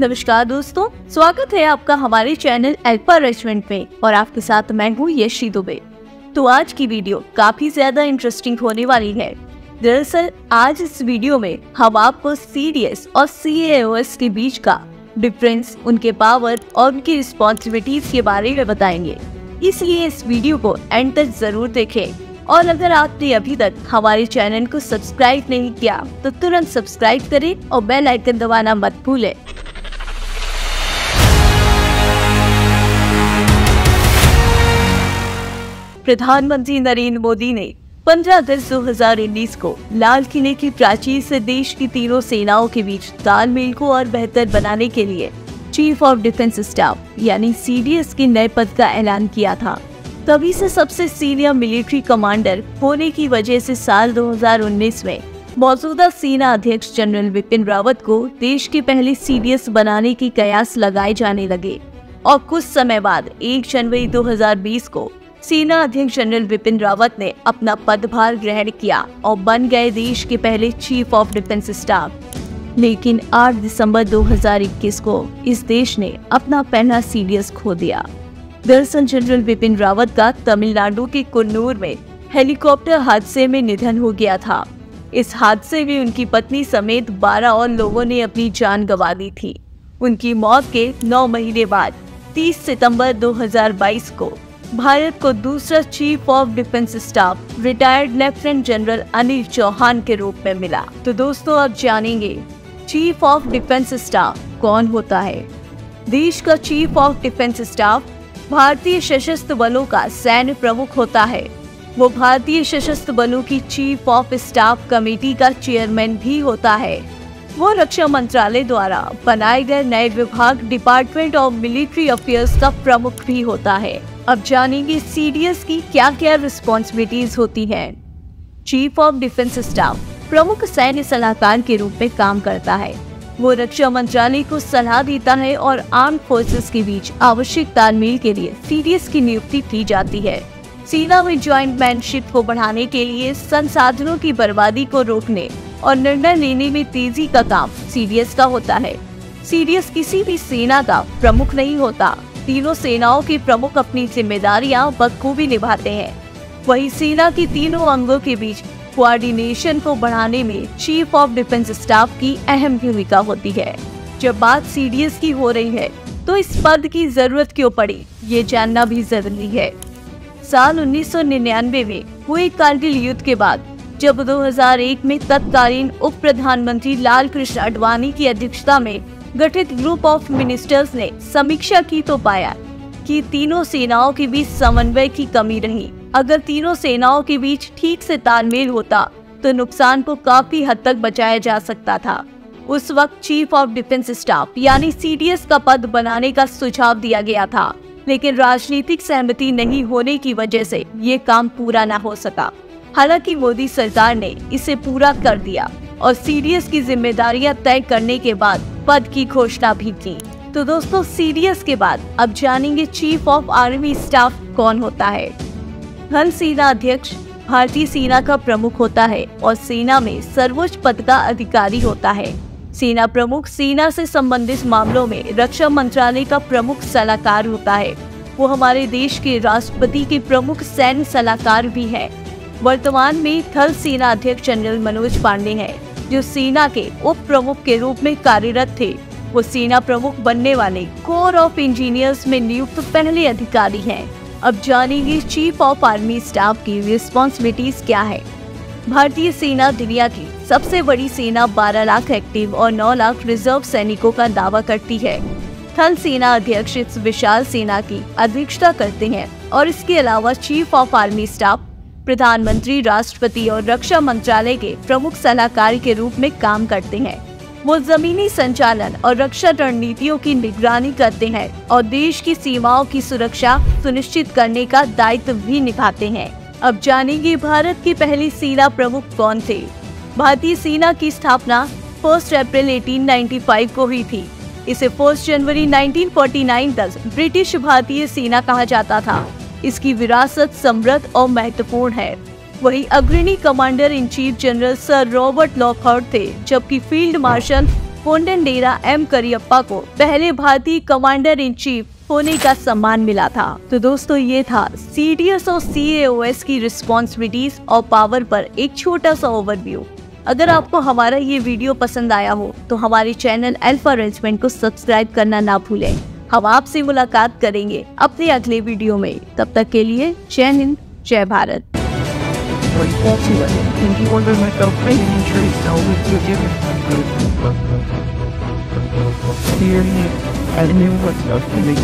नमस्कार दोस्तों, स्वागत है आपका हमारे चैनल अल्फा रेस्टोरेंट में और आपके साथ मैं हूँ यशी दुबे। तो आज की वीडियो काफी ज्यादा इंटरेस्टिंग होने वाली है। दरअसल आज इस वीडियो में हम आपको CDS और CAOS के बीच का डिफरेंस, उनके पावर और उनकी रिस्पॉन्सिबिलिटीज के बारे में बताएंगे। इसलिए इस वीडियो को एंड तक जरूर देखें और अगर आपने अभी तक हमारे चैनल को सब्सक्राइब नहीं किया तो तुरंत सब्सक्राइब करें और बेल आइकन दबाना मत भूलें। प्रधानमंत्री नरेंद्र मोदी ने 15 अगस्त 2019 को लाल किले की प्राचीर से देश की तीनों सेनाओं के बीच तालमेल को और बेहतर बनाने के लिए चीफ ऑफ डिफेंस स्टाफ यानी CDS के नए पद का ऐलान किया था। तभी से सबसे सीनियर मिलिट्री कमांडर होने की वजह से साल 2019 में मौजूदा सेना अध्यक्ष जनरल बिपिन रावत को देश के पहले CDS बनाने की कयास लगाए जाने लगे और कुछ समय बाद 1 जनवरी 2020 को सेना अध्यक्ष जनरल बिपिन रावत ने अपना पदभार ग्रहण किया और बन गए देश के पहले चीफ ऑफ डिफेंस स्टाफ। लेकिन 8 दिसंबर 2021 को इस देश ने अपना पहला CDS खो दिया। दरअसल जनरल बिपिन रावत का तमिलनाडु के कुन्नूर में हेलीकॉप्टर हादसे में निधन हो गया था। इस हादसे में उनकी पत्नी समेत 12 और लोगों ने अपनी जान गंवा दी थी। उनकी मौत के 9 महीने बाद 30 सितंबर 2022 को भारत को दूसरा chief of defence staff retired lieutenant general Anil Chauhan के रूप में मिला। तो दोस्तों अब जानेंगे चीफ ऑफ डिफेंस स्टाफ कौन होता है। देश का चीफ ऑफ डिफेंस स्टाफ भारतीय सशस्त्र बलों का सैन्य प्रमुख होता है। वो भारतीय सशस्त्र बलों की चीफ ऑफ स्टाफ कमेटी का चेयरमैन भी होता है। वो रक्षा मंत्रालय द्वारा बनाए गए नए विभाग डिपार्टमेंट ऑफ मिलिट्री अफेयर्स का प्रमुख भी होता है। अब जानेंगे CDS की क्या क्या रिस्पॉन्सिबिलिटीज होती हैं। चीफ ऑफ डिफेंस स्टाफ प्रमुख सैन्य सलाहकार के रूप में काम करता है। वो रक्षा मंत्रालय को सलाह देता है और आर्म फोर्सेस के बीच आवश्यक तालमेल के लिए CDS की नियुक्ति की जाती है। सेना में ज्वाइंट मैनशिप को बढ़ाने के लिए संसाधनों की बर्बादी को रोकने और निर्णय लेने में तेजी का काम CDS का होता है। CDS किसी भी सेना का प्रमुख नहीं होता। तीनों सेनाओं के प्रमुख अपनी जिम्मेदारियां बखूबी निभाते हैं। वही सेना की तीनों अंगों के बीच कोऑर्डिनेशन को बढ़ाने में चीफ ऑफ डिफेंस स्टाफ की अहम भूमिका होती है। जब बात CDS की हो रही है तो इस पद की जरूरत क्यों पड़ी, ये जानना भी जरूरी है। साल 1999 में हुए कारगिल युद्ध के बाद जब 2001 में तत्कालीन उप प्रधानमंत्री लाल कृष्ण आडवाणी की अध्यक्षता में गठित ग्रुप ऑफ मिनिस्टर्स ने समीक्षा की तो पाया कि तीनों सेनाओं के बीच समन्वय की कमी रही। अगर तीनों सेनाओं के बीच ठीक से तालमेल होता तो नुकसान को काफी हद तक बचाया जा सकता था। उस वक्त चीफ ऑफ डिफेंस स्टाफ यानी CDS का पद बनाने का सुझाव दिया गया था, लेकिन राजनीतिक सहमति नहीं होने की वजह से ये काम पूरा न हो सका। हालांकि मोदी सरकार ने इसे पूरा कर दिया और CDS की जिम्मेदारियां तय करने के बाद पद की घोषणा भी की। तो दोस्तों CDS के बाद अब जानेंगे चीफ ऑफ आर्मी स्टाफ कौन होता है। थल सेना अध्यक्ष भारतीय सेना का प्रमुख होता है और सेना में सर्वोच्च पद का अधिकारी होता है। सेना प्रमुख सेना से संबंधित मामलों में रक्षा मंत्रालय का प्रमुख सलाहकार होता है। वो हमारे देश के राष्ट्रपति के प्रमुख सैन्य सलाहकार भी है। वर्तमान में थल सेना अध्यक्ष जनरल मनोज पांडे हैं, जो सेना के उप प्रमुख के रूप में कार्यरत थे। वो सेना प्रमुख बनने वाले कोर ऑफ इंजीनियर्स में नियुक्त पहले अधिकारी हैं। अब जानेंगे चीफ ऑफ आर्मी स्टाफ की रिस्पॉन्सिबिलिटीज क्या है। भारतीय सेना दुनिया की सबसे बड़ी सेना 12 लाख एक्टिव और 9 लाख रिजर्व सैनिकों का दावा करती है। थल सेना अध्यक्ष इस विशाल सेना की अध्यक्षता करते हैं और इसके अलावा चीफ ऑफ आर्मी स्टाफ प्रधानमंत्री, राष्ट्रपति और रक्षा मंत्रालय के प्रमुख सलाहकार के रूप में काम करते हैं। वो जमीनी संचालन और रक्षा रणनीतियों की निगरानी करते हैं और देश की सीमाओं की सुरक्षा सुनिश्चित करने का दायित्व भी निभाते हैं। अब जानेंगे भारत के पहले सेना प्रमुख कौन थे। भारतीय सेना की स्थापना 1 अप्रैल 1895 को हुई थी। इसे 1 जनवरी 1949 तक ब्रिटिश भारतीय सेना कहा जाता था। इसकी विरासत समृद्ध और महत्वपूर्ण है। वही अग्रणी commander in chief general sir Robert Lockhart थे, जबकि फील्ड मार्शल कोंडनडेरा एम करियप्पा को पहले भारतीय कमांडर इन चीफ होने का सम्मान मिला था। तो दोस्तों, ये था CDS और CAOS की रिस्पॉन्सिबिलिटीज और पावर पर एक छोटा सा ओवरव्यू। अगर आपको हमारा ये वीडियो पसंद आया हो तो हमारे चैनल अल्फा रेजिमेंट को सब्सक्राइब करना ना भूलें। हम आपसे मुलाकात करेंगे अपने अगले वीडियो में। तब तक के लिए जय हिंद, जय Bharat. I knew what I was doing.